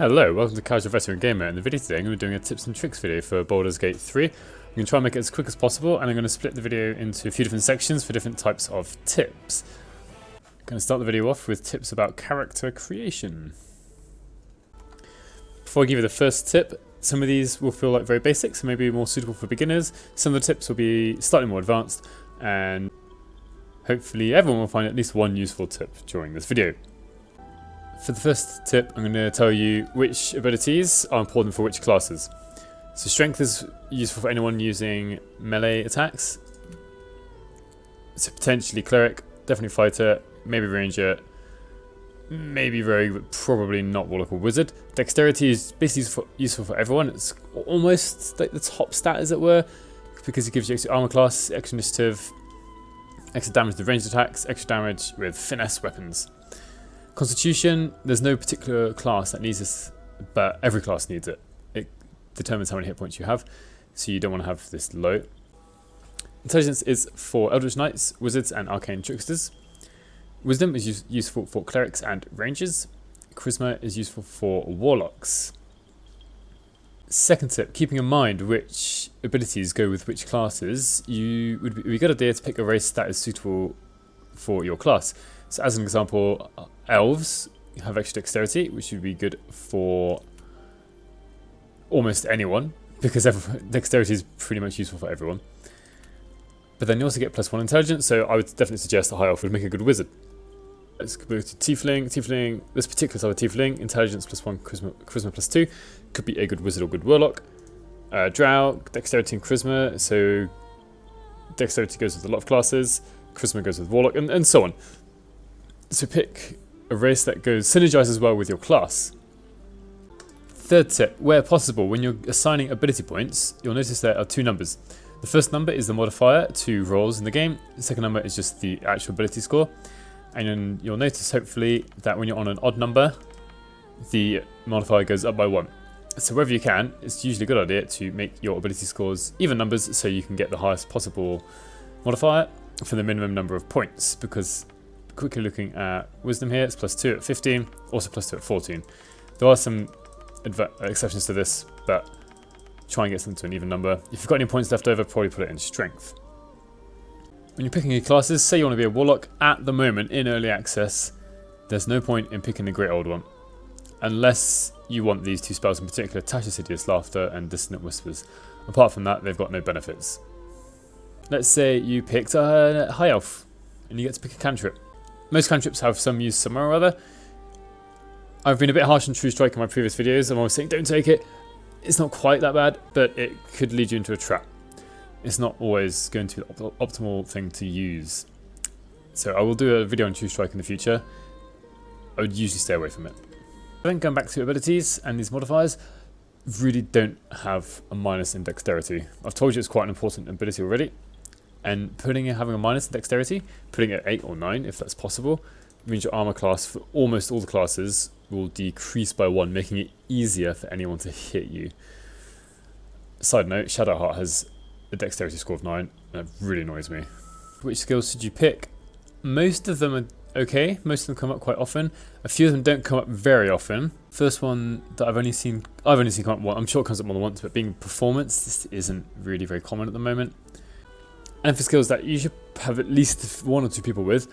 Hello, welcome to Casual Veteran Gamer. In the video today I'm going to be doing a tips and tricks video for Baldur's Gate 3. I'm going to try and make it as quick as possible, and I'm going to split the video into a few different sections for different types of tips. I'm going to start the video off with tips about character creation. Before I give you the first tip, some of these will feel like very basic, so maybe more suitable for beginners. Some of the tips will be slightly more advanced, and hopefully everyone will find at least one useful tip during this video. For the first tip, I'm going to tell you which abilities are important for which classes. So strength is useful for anyone using melee attacks. So potentially cleric, definitely fighter, maybe ranger, maybe rogue, but probably not warlock or wizard. Dexterity is basically useful for everyone. It's almost like the top stat, as it were, because it gives you extra armor class, extra initiative, extra damage to ranged attacks, extra damage with finesse weapons. Constitution, there's no particular class that needs this, but every class needs it. It determines how many hit points you have, so you don't want to have this low. Intelligence is for Eldritch Knights, Wizards, and Arcane Tricksters. Wisdom is useful for Clerics and Rangers. Charisma is useful for Warlocks. Second tip, keeping in mind which abilities go with which classes, you would be a good idea to pick a race that is suitable for your class. So as an example, elves have extra dexterity, which would be good for almost anyone, because dexterity is pretty much useful for everyone. But then you also get +1 intelligence, so I would definitely suggest a high elf would make a good wizard. Let's go to tiefling. Tiefling, this particular type of tiefling, intelligence +1, charisma +2, could be a good wizard or good warlock. Drow, dexterity and charisma, so dexterity goes with a lot of classes, charisma goes with warlock, and so on. So pick a race that synergizes well with your class. Third tip, where possible, when you're assigning ability points, you'll notice there are two numbers. The first number is the modifier to rolls in the game. The second number is just the actual ability score. And then you'll notice, hopefully, that when you're on an odd number, the modifier goes up by 1. So wherever you can, it's usually a good idea to make your ability scores even numbers so you can get the highest possible modifier for the minimum number of points, because quickly looking at wisdom here, it's +2 at 15, also +2 at 14. There are some exceptions to this, but try and get something to an even number. If you've got any points left over, probably put it in strength. When you're picking your classes, say you want to be a warlock, at the moment in early access, there's no point in picking the Great Old One, unless you want these two spells in particular, Tasha's Hideous Laughter and Dissonant Whispers. Apart from that, they've got no benefits. Let's say you picked a High Elf, and you get to pick a cantrip. Most cantrips have some use somewhere or other. I've been a bit harsh on True Strike in my previous videos. I'm always saying don't take it. It's not quite that bad, but it could lead you into a trap. It's not always going to be the optimal thing to use. So I will do a video on True Strike in the future. I would usually stay away from it. Then going back to abilities, and these modifiers really don't have a minus in dexterity. I've told you it's quite an important ability already. And having a minus in dexterity, putting it at 8 or 9 if that's possible, means your armor class for almost all the classes will decrease by 1, making it easier for anyone to hit you. Side note, Shadowheart has a dexterity score of 9, and that really annoys me. Which skills should you pick? Most of them are okay, most of them come up quite often. A few of them don't come up very often. First one that I've only seen come up once. I'm sure it comes up more than once, but being performance, this isn't really very common at the moment. And for skills that you should have at least 1 or 2 people with,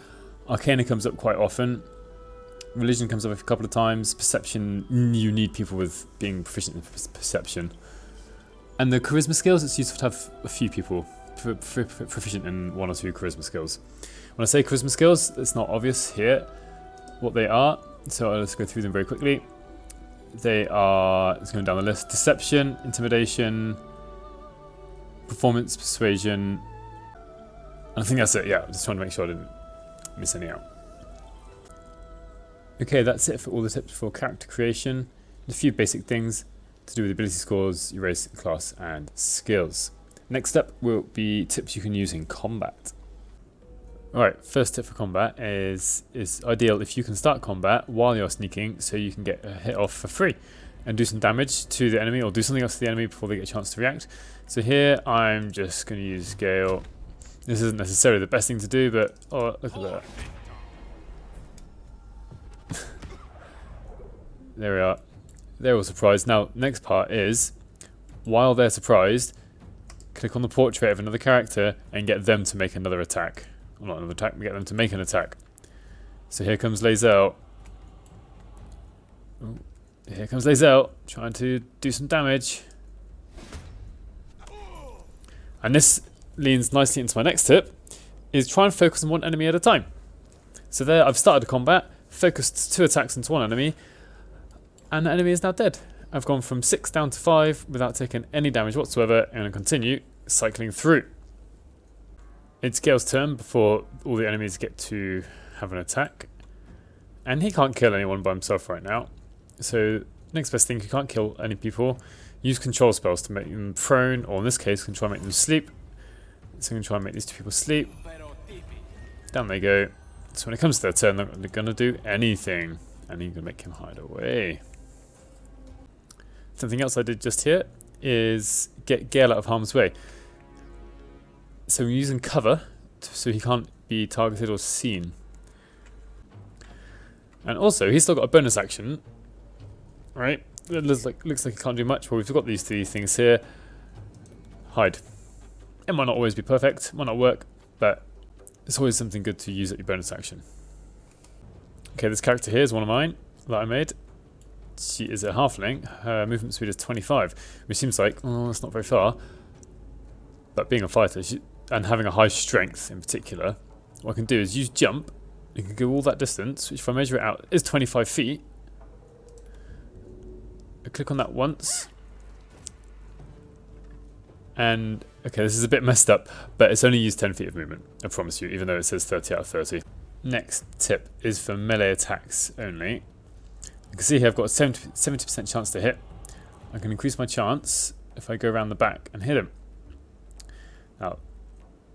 Arcana comes up quite often. Religion comes up a couple of times. Perception, you need people with being proficient in perception. And the charisma skills, it's useful to have a few people proficient in 1 or 2 charisma skills. When I say charisma skills, it's not obvious here what they are, so let's go through them very quickly. They are, it's going down the list, deception, intimidation, performance, persuasion, and I think that's it. Yeah, just trying to make sure I didn't miss any out. Okay, that's it for all the tips for character creation. A few basic things to do with ability scores, your race, class, and skills. Next up will be tips you can use in combat. Alright, first tip for combat is ideal if you can start combat while you're sneaking, so you can get a hit off for free and do some damage to the enemy, or do something else to the enemy before they get a chance to react. So here I'm just going to use Gale. This isn't necessarily the best thing to do, but oh, look at that. There we are. they're all surprised. Now, next part is, while they're surprised, click on the portrait of another character and get them to make another attack. Well, not another attack, but get them to make an attack. So here comes Lae'zel. Ooh, here comes Lae'zel, trying to do some damage. And this leans nicely into my next tip, is try and focus on one enemy at a time. So there, I've started a combat, focused 2 attacks into one enemy, and the enemy is now dead. I've gone from 6 down to 5 without taking any damage whatsoever, and I continue cycling through. It's Gale's turn before all the enemies get to have an attack. And he can't kill anyone by himself right now. So next best thing, if you can't kill any people, use control spells to make them prone, or in this case, can try and make them sleep. So I'm going to try and make these 2 people sleep. Down they go. So when it comes to their turn, they're going to do anything. And you're going to make him hide away. Something else I did just here is get Gale out of harm's way. So we're using cover, so he can't be targeted or seen. And also, he's still got a bonus action, right? It looks like he can't do much. Well, we've got these 3 things here. Hide. It might not always be perfect, might not work, but it's always something good to use at your bonus action. Okay, this character here is one of mine that I made. She is a halfling. Her movement speed is 25, which seems like, oh, that's not very far. But being a fighter and having a high strength in particular, what I can do is use jump. You can go all that distance, which if I measure it out is 25 feet. I click on that once. And, okay, this is a bit messed up, but it's only used 10 feet of movement, I promise you, even though it says 30 out of 30. Next tip is for melee attacks only. You can see here I've got a 70% chance to hit. I can increase my chance if I go around the back and hit him. Now,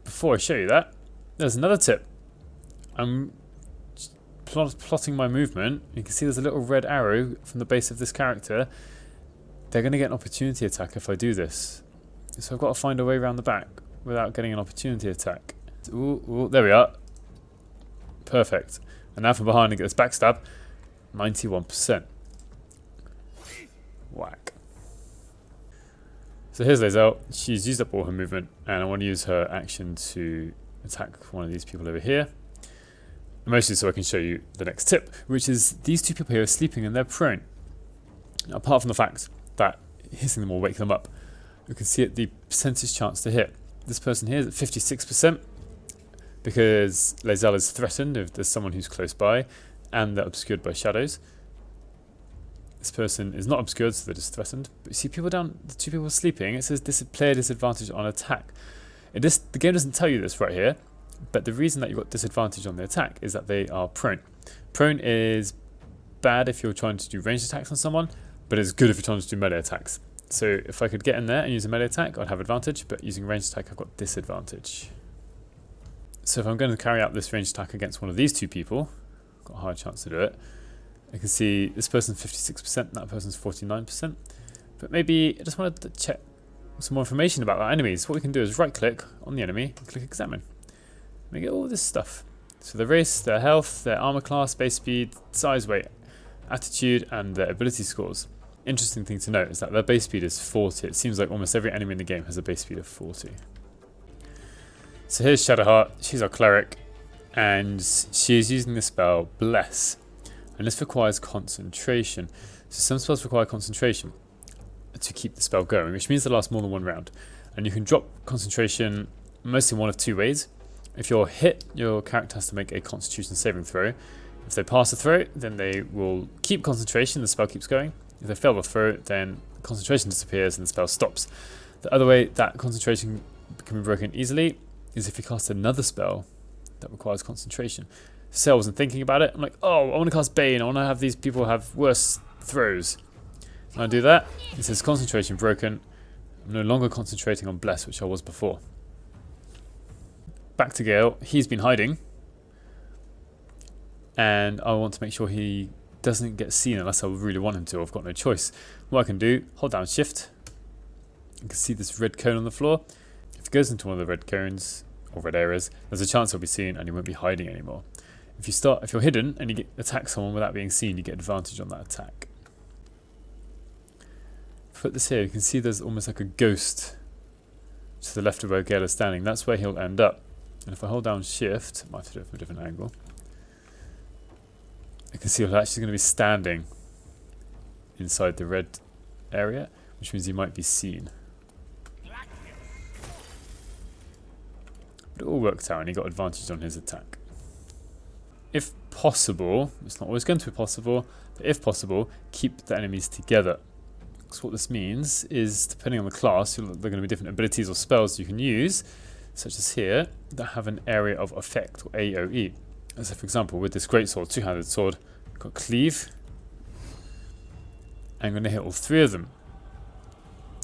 before I show you that, there's another tip. I'm plotting my movement. You can see there's a little red arrow from the base of this character. They're going to get an opportunity attack if I do this. So I've got to find a way around the back without getting an opportunity attack. Ooh, there we are. Perfect. And now from behind I get this backstab. 91%. Whack. So here's Lae'zel. She's used up all her movement, and I want to use her action to attack one of these people over here. Mostly so I can show you the next tip, which is these 2 people here are sleeping and they're prone. Now, apart from the fact that hitting them will wake them up, you can see it the percentage chance to hit. This person here is at 56% because Lae'zel is threatened if there's someone who's close by, and they're obscured by shadows. This person is not obscured, so they're just threatened. But you see people down, the 2 people sleeping, it says player disadvantage on attack. The game doesn't tell you this right here, but the reason that you've got disadvantage on the attack is that they are prone. Prone is bad if you're trying to do ranged attacks on someone, but it's good if you're trying to do melee attacks. So if I could get in there and use a melee attack, I'd have advantage, but using ranged attack, I've got disadvantage. So if I'm going to carry out this ranged attack against one of these 2 people, I've got a high chance to do it. I can see this person's 56%, and that person's 49%. But maybe I just wanted to check some more information about our enemies. What we can do is right click on the enemy and click examine. We get all this stuff. So their race, their health, their armor class, base speed, size, weight, attitude, and their ability scores. Interesting thing to note is that their base speed is 40. It seems like almost every enemy in the game has a base speed of 40. So here's Shadowheart. She's our cleric, and she is using the spell Bless. And this requires concentration. So some spells require concentration to keep the spell going, which means they last more than 1 round. And you can drop concentration mostly one of 2 ways. If you're hit, your character has to make a Constitution saving throw. If they pass the throw, then they will keep concentration, the spell keeps going. If they fail the throw, then concentration disappears and the spell stops. The other way that concentration can be broken easily is if you cast another spell that requires concentration. So I wasn't thinking about it. I'm like, oh, I want to cast Bane. I want to have these people have worse throws. When I do that, it says concentration broken. I'm no longer concentrating on Bless, which I was before. Back to Gale. He's been hiding. And I want to make sure he doesn't get seen unless I really want him to. I've got no choice. What I can do, hold down shift. You can see this red cone on the floor. If he goes into one of the red cones or red areas, there's a chance he'll be seen and he won't be hiding anymore. If you're hidden and you attack someone without being seen, you get advantage on that attack. put this here, you can see there's almost like a ghost to the left of where Gale is standing. That's where he'll end up. And if I hold down shift, I might have to do it from a different angle, I can see he's actually going to be standing inside the red area, which means he might be seen. But it all worked out and he got advantage on his attack. If possible, it's not always going to be possible, but if possible, keep the enemies together. Because what this means is, depending on the class, there are going to be different abilities or spells you can use, such as here, that have an area of effect, or AoE. So for example, with this greatsword, two-handed sword, I've got cleave. I'm going to hit all three of them.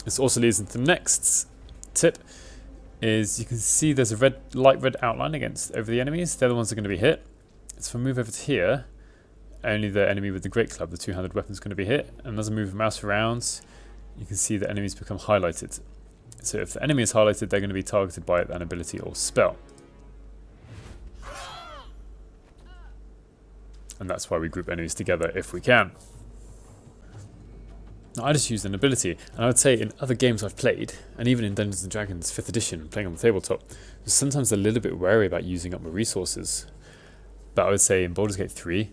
This also leads into the next tip, is you can see there's a light red outline over the enemies. They're the ones that are going to be hit. So if I move over to here, only the enemy with the great club, the two-handed weapon, is going to be hit. And as I move the mouse around, you can see the enemies become highlighted. So if the enemy is highlighted, they're going to be targeted by an ability or spell. And that's why we group enemies together if we can. Now, I just used an ability, and I would say in other games I've played, and even in Dungeons & Dragons 5th edition, playing on the tabletop, sometimes they're a little bit wary about using up my resources. But I would say in Baldur's Gate 3,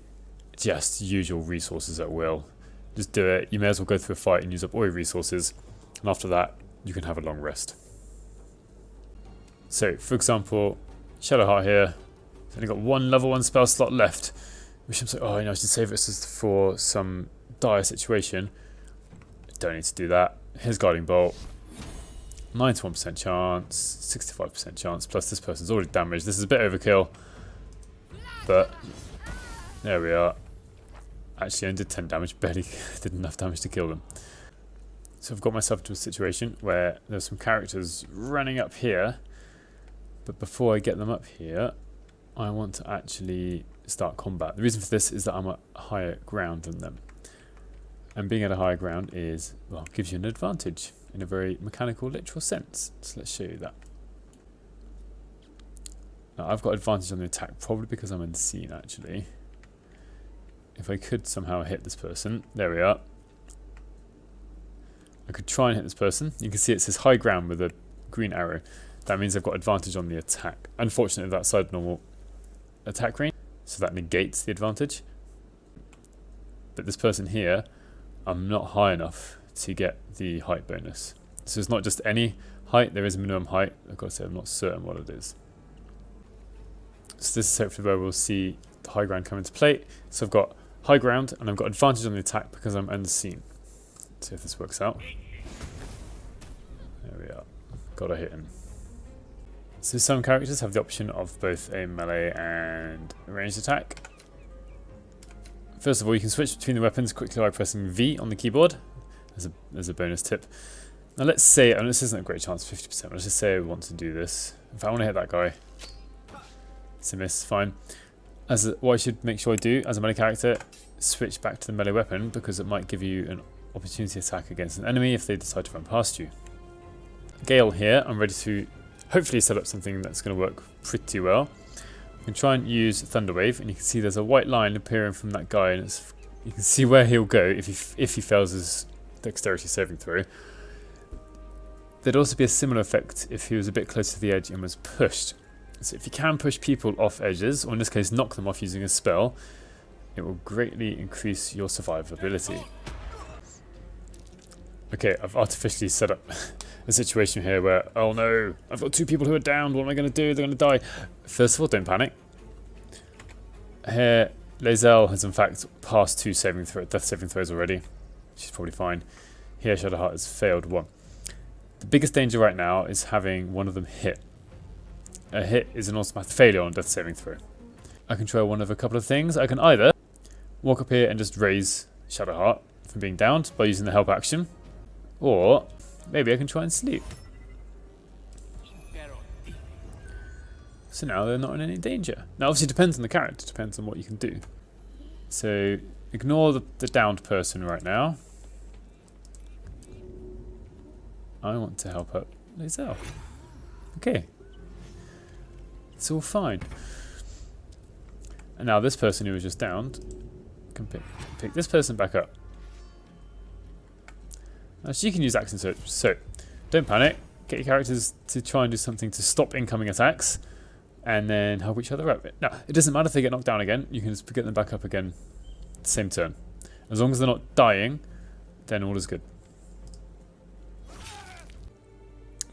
just use your resources at will. Just do it. You may as well go through a fight and use up all your resources, and after that, you can have a long rest. So, for example, Shadowheart here, it's only got one level 1 spell slot left, which I'm like, oh, I should save this for some dire situation. Don't need to do that. Here's Guiding Bolt. 91% chance, 65% chance, plus this person's already damaged. This is a bit overkill, but there we are. Actually, I only did 10 damage, barely did enough damage to kill them. So I've got myself to a situation where there's some characters running up here, but before I get them up here, I want to actually start combat. The reason for this is that I'm at higher ground than them. And being at a higher ground gives you an advantage in a very mechanical, literal sense. So let's show you that. Now I've got advantage on the attack, probably because I'm unseen actually. If I could somehow hit this person, there we are. I could try and hit this person. You can see it says high ground with a green arrow. That means I've got advantage on the attack. Unfortunately, that's outside normal attack range, so that negates the advantage. But this person here, I'm not high enough to get the height bonus. So it's not just any height, there is a minimum height. I've got to say I'm not certain what it is. So this is hopefully where we'll see the high ground come into play. So I've got high ground and I've got advantage on the attack because I'm unseen. See if this works out. There we are. Gotta hit him. So some characters have the option of both a melee and a ranged attack. First of all, you can switch between the weapons quickly by pressing V on the keyboard. As a bonus tip. Now let's say, and this isn't a great chance, 50%. Let's just say I want to do this. If I want to hit that guy, it's a miss, fine. What I should make sure I do as a melee character, switch back to the melee weapon because it might give you an opportunity attack against an enemy if they decide to run past you. Gale here, I'm ready to hopefully set up something that's going to work pretty well. I can try and use Thunder Wave, and you can see there's a white line appearing from that guy, and you can see where he'll go if he fails his dexterity saving throw. There'd also be a similar effect if he was a bit closer to the edge and was pushed. So if you can push people off edges, or in this case knock them off using a spell, it will greatly increase your survivability. Okay, I've artificially set up a situation here where, oh no, I've got two people who are downed, what am I going to do? They're going to die. First of all, don't panic. Here, Lae'zel has in fact passed 2 death saving throws already. She's probably fine. Here, Shadowheart has failed 1. The biggest danger right now is having one of them hit. A hit is an automatic failure on death saving throw. I can try one of a couple of things. I can either walk up here and just raise Shadowheart from being downed by using the help action, or maybe I can try and sleep. So now they're not in any danger. Now obviously it depends on the character, depends on what you can do. So ignore the downed person right now. I want to help out Lae'zel. Okay. It's all fine. And now this person who was just downed can pick this person back up. Actually, you can use action search, so don't panic. Get your characters to try and do something to stop incoming attacks, and then help each other out. Now, it doesn't matter if they get knocked down again, you can just get them back up again same turn. As long as they're not dying, then all is good.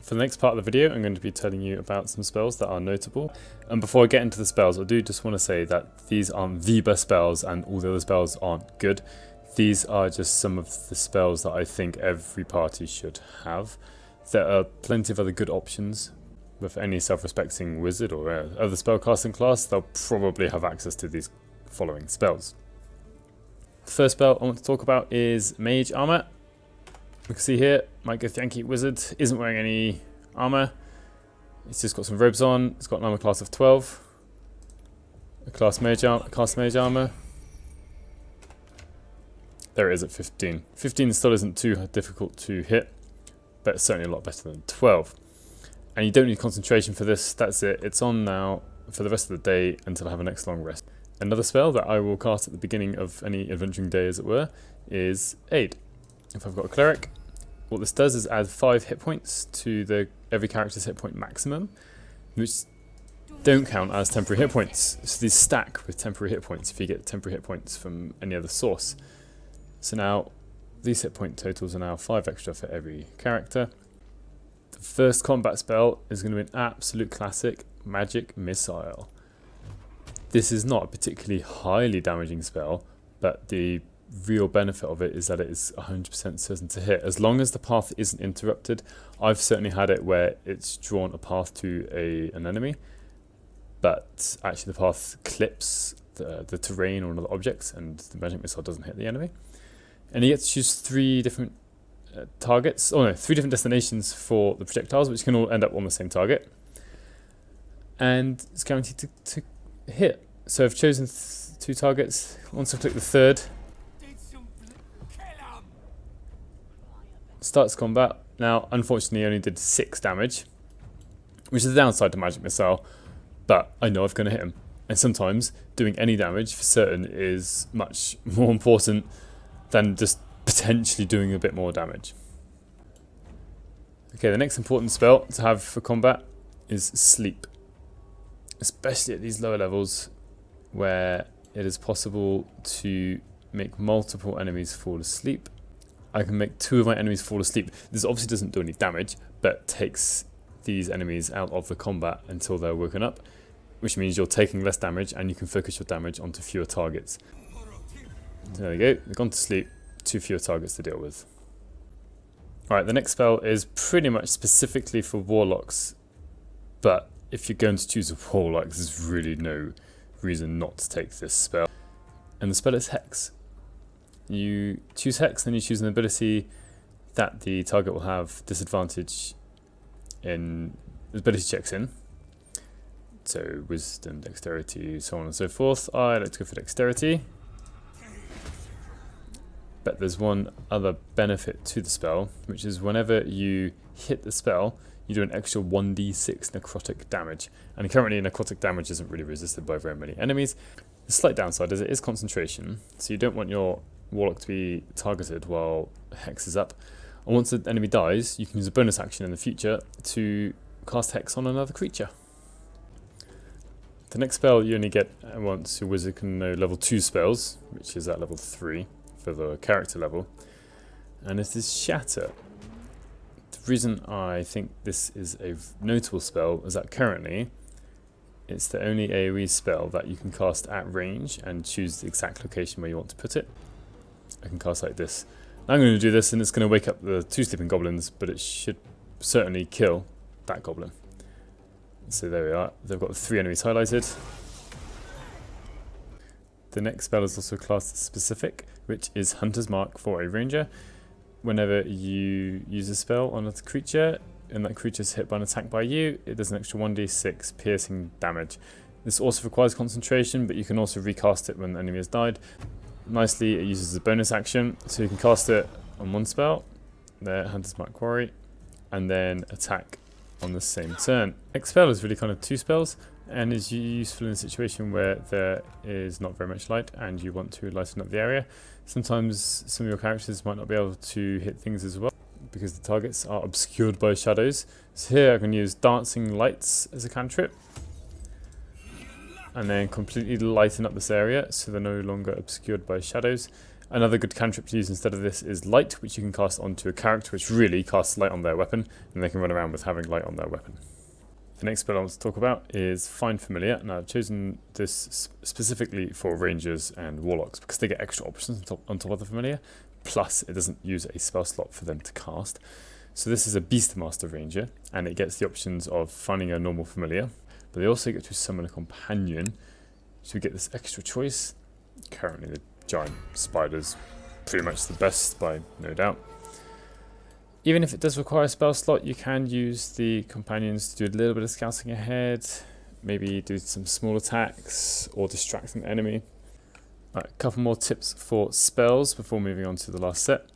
For the next part of the video, I'm going to be telling you about some spells that are notable. And before I get into the spells, I do just want to say that these aren't the best spells and all the other spells aren't good. These are just some of the spells that I think every party should have. There are plenty of other good options. With any self-respecting wizard or other spellcasting class, they'll probably have access to these following spells. The first spell I want to talk about is Mage Armor. You can see here, my Githyanki wizard isn't wearing any armor. It's just got some robes on. It's got an armor class of 12. A class mage armor. There it is at 15. 15 still isn't too difficult to hit, but it's certainly a lot better than 12. And you don't need concentration for this. That's it. It's on now for the rest of the day until I have a next long rest. Another spell that I will cast at the beginning of any adventuring day, as it were, is Aid. If I've got a cleric, what this does is add 5 hit points to every character's hit point maximum, which don't count as temporary hit points. So these stack with temporary hit points if you get temporary hit points from any other source. So now these hit point totals are now 5 extra for every character. The first combat spell is going to be an absolute classic, Magic Missile. This is not a particularly highly damaging spell, but the real benefit of it is that it is 100% certain to hit. As long as the path isn't interrupted, I've certainly had it where it's drawn a path to an enemy, but actually the path clips the terrain or other objects, and the magic missile doesn't hit the enemy. And you get to choose 3 different targets, 3 different destinations for the projectiles, which can all end up on the same target. And it's guaranteed to hit. So I've chosen 2 targets. Once I click the third, starts combat. Now, unfortunately, I only did 6 damage, which is the downside to Magic Missile, but I know I'm going to hit him. And sometimes doing any damage for certain is much more important than just potentially doing a bit more damage. Okay, the next important spell to have for combat is Sleep. Especially at these lower levels where it is possible to make multiple enemies fall asleep. I can make 2 of my enemies fall asleep. This obviously doesn't do any damage, but takes these enemies out of the combat until they're woken up, which means you're taking less damage and you can focus your damage onto fewer targets. There we go, they've gone to sleep, 2 fewer targets to deal with. Alright, the next spell is pretty much specifically for warlocks, but if you're going to choose a warlock, there's really no reason not to take this spell. And the spell is Hex. You choose Hex, then you choose an ability that the target will have disadvantage in ability checks in. So Wisdom, Dexterity, so on and so forth. I like to go for Dexterity. But there's one other benefit to the spell, which is whenever you hit the spell, you do an extra 1d6 necrotic damage. And currently necrotic damage isn't really resisted by very many enemies. The slight downside is it is concentration, so you don't want your warlock to be targeted while Hex is up. And once the enemy dies, you can use a bonus action in the future to cast Hex on another creature. The next spell you only get once your wizard can know level 2 spells, which is at level 3 for the character level. And it is Shatter. The reason I think this is a notable spell is that currently it's the only AoE spell that you can cast at range and choose the exact location where you want to put it. I can cast like this. I'm going to do this and it's going to wake up the 2 sleeping goblins, but it should certainly kill that goblin. So there we are, they've got 3 enemies highlighted. The next spell is also class specific, which is Hunter's Mark for a ranger. Whenever you use a spell on a creature and that creature is hit by an attack by you, it does an extra 1d6 piercing damage. This also requires concentration, but you can also recast it when the enemy has died. Nicely, it uses a bonus action, so you can cast it on one spell, there, Hunter's Mark Quarry, and then attack on the same turn. Next spell is really kind of 2 spells, and is useful in a situation where there is not very much light and you want to lighten up the area. Sometimes some of your characters might not be able to hit things as well. because the targets are obscured by shadows. So here I can use Dancing Lights as a cantrip, and then completely lighten up this area so they're no longer obscured by shadows. Another good cantrip to use instead of this is Light, which you can cast onto a character which really casts light on their weapon, and they can run around with having light on their weapon. The next spell I want to talk about is Find Familiar. Now I've chosen this specifically for Rangers and Warlocks because they get extra options on top of the Familiar, plus it doesn't use a spell slot for them to cast. So this is a Beastmaster Ranger, and it gets the options of finding a normal Familiar, but they also get to summon a companion, so we get this extra choice. Currently the giant spider's pretty much the best by no doubt. Even if it does require a spell slot, you can use the companions to do a little bit of scouting ahead, maybe do some small attacks or distract an enemy. Right, a couple more tips for spells before moving on to the last set.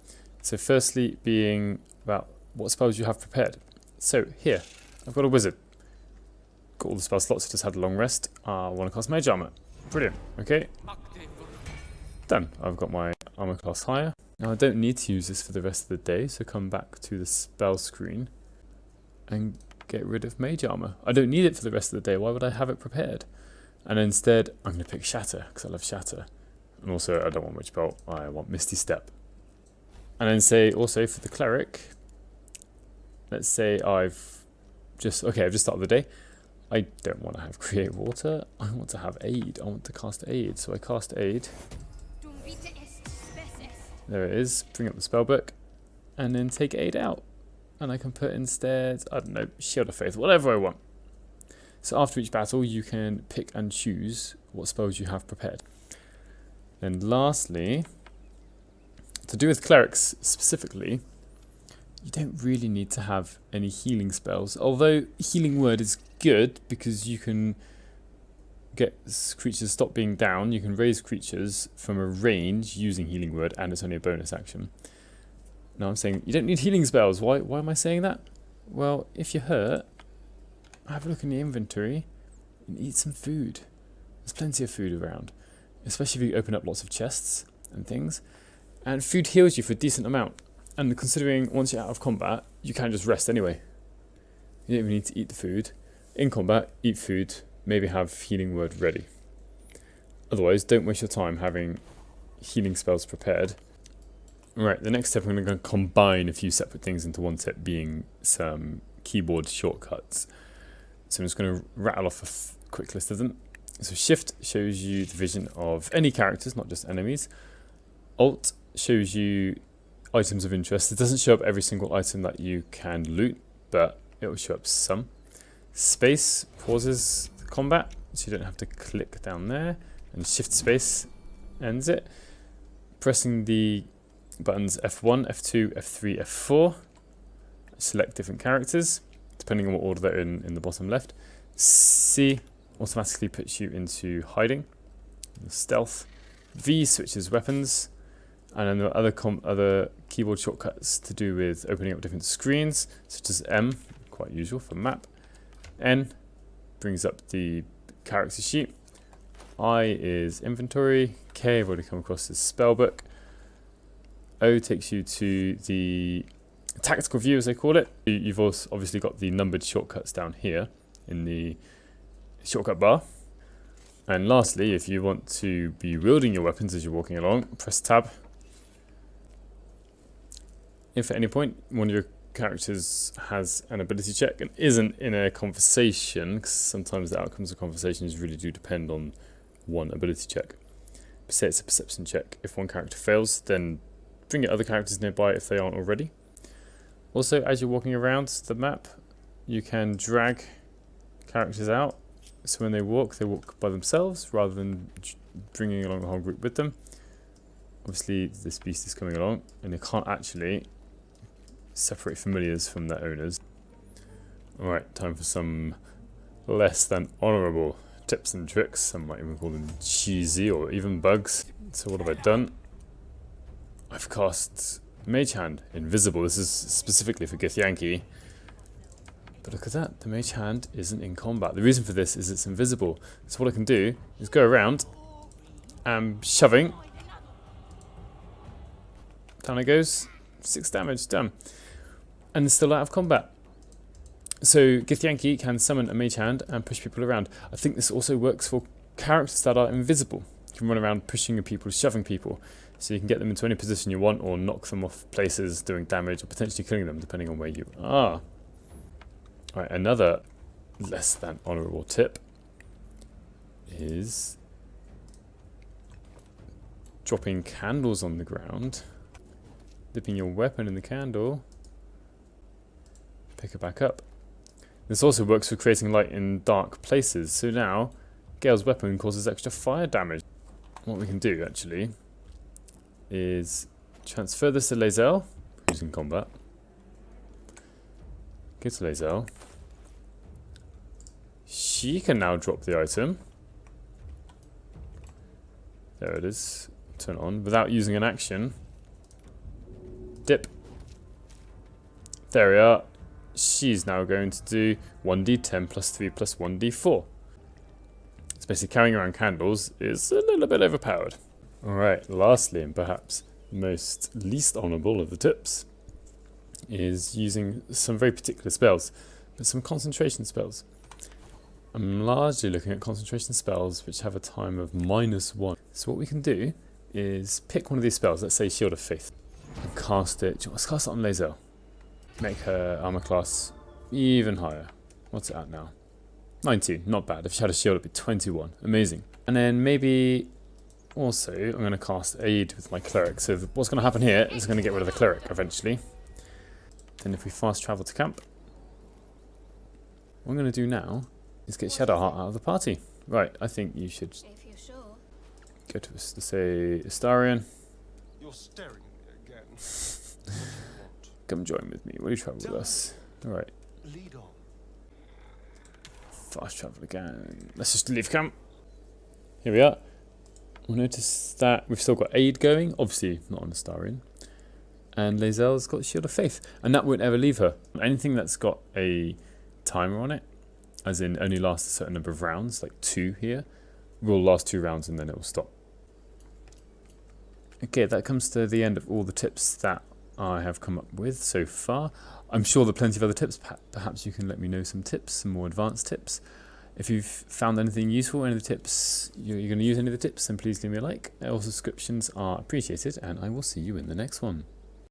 So firstly being about what spells you have prepared. So here, I've got a wizard. Got all the spell slots, just had a long rest. I want to cast Mage Armor. Brilliant, okay. Done. I've got my armor class higher. Now I don't need to use this for the rest of the day, so come back to the spell screen and get rid of Mage Armor. I don't need it for the rest of the day, why would I have it prepared? And instead I'm going to pick Shatter, because I love Shatter. And also I don't want Witch Bolt, I want Misty Step. And then say also for the Cleric, let's say I've just started the day. I don't want to have Create Water, I want to have Aid, I want to cast Aid, so I cast Aid. There it is, bring up the spellbook, and then take Aid out. And I can put instead, I don't know, Shield of Faith, whatever I want. So after each battle, you can pick and choose what spells you have prepared. And lastly, to do with clerics specifically, you don't really need to have any healing spells. Although Healing Word is good because you can get creatures to stop being down. You can raise creatures from a range using Healing Word, and it's only a bonus action. Now I'm saying you don't need healing spells. Why am I saying that? Well, if you're hurt, have a look in the inventory and eat some food. There's plenty of food around, especially if you open up lots of chests and things. And food heals you for a decent amount. And considering once you're out of combat, you can just rest anyway. You don't even need to eat the food. In combat, eat food, maybe have Healing Word ready. Otherwise, don't waste your time having healing spells prepared. Right, the next step I'm going to combine a few separate things into one tip, being some keyboard shortcuts. So I'm just going to rattle off a quick list of them. So Shift shows you the vision of any characters, not just enemies. Alt shows you items of interest. It doesn't show up every single item that you can loot, but it will show up some. Space pauses the combat, so you don't have to click down there, and Shift Space ends it. Pressing the buttons F1, F2, F3, F4 select different characters depending on what order they're in the bottom left. C automatically puts you into hiding, stealth. V switches weapons, and then there are other keyboard shortcuts to do with opening up different screens, such as M, quite usual for map. N brings up the character sheet. I is inventory. K I've already come across as spellbook. O takes you to the tactical view, as they call it. You've also obviously got the numbered shortcuts down here in the shortcut bar. And lastly, if you want to be wielding your weapons as you're walking along, press tab. If at any point one of your characters has an ability check and isn't in a conversation, because sometimes the outcomes of conversations really do depend on one ability check. Say it's a perception check. If one character fails, then bring your other characters nearby if they aren't already. Also, as you're walking around the map, you can drag characters out. So when they walk by themselves rather than bringing along the whole group with them. Obviously, this beast is coming along, and they can't actually separate familiars from their owners. Alright, time for some less than honourable tips and tricks. Some might even call them cheesy or even bugs. So what have I done? I've cast Mage Hand, Invisible. This is specifically for Githyanki. But look at that, the Mage Hand isn't in combat. The reason for this is it's invisible. So what I can do is go around and shoving. Down it goes. 6 damage, done. and still out of combat. So Githyanki can summon a mage hand and push people around. I think this also works for characters that are invisible. You can run around pushing people, shoving people, so you can get them into any position you want or knock them off places, doing damage or potentially killing them depending on where you are. Right, another less than honourable tip is dropping candles on the ground, dipping your weapon in the candle, pick it back up. This also works for creating light in dark places. So now Gale's weapon causes extra fire damage. What we can do actually is transfer this to Lae'zel, who's in combat. Go to Lae'zel. She can now drop the item. There it is. Turn on without using an action. Dip. There we are. She's now going to do 1d10 plus 3 plus 1d4. So basically carrying around candles is a little bit overpowered. Alright, lastly and perhaps most least honourable of the tips is using some very particular spells, but some concentration spells. I'm largely looking at concentration spells which have a time of -1. So what we can do is pick one of these spells, let's say Shield of Faith, and cast it. Let's cast it on Lae'zel. Make her armor class even higher. What's it at now? 19, not bad. If she had a shield, it'd be 21. Amazing. And then maybe also I'm going to cast Aid with my cleric. So what's going to happen here is going to get rid of the cleric eventually. Then if we fast travel to camp, what I'm going to do now is get Shadowheart out of the party. Right, I think you should go to, say, Astarion. You're staring at me again. Come join with me. Will you travel with us? Alright. Lead on. Fast travel again. Let's just leave camp. Here we are. We'll notice that we've still got Aid going. Obviously not on Astarion. And Lae'zel's got Shield of Faith. And that won't ever leave her. Anything that's got a timer on it, as in only lasts a certain number of rounds, like 2 here, will last 2 rounds and then it will stop. Okay, that comes to the end of all the tips that I have come up with so far. I'm sure there are plenty of other tips. Perhaps you can let me know some tips, some more advanced tips. If you've found anything useful, any of the tips, you're going to use any of the tips, then please leave me a like. All subscriptions are appreciated, and I will see you in the next one.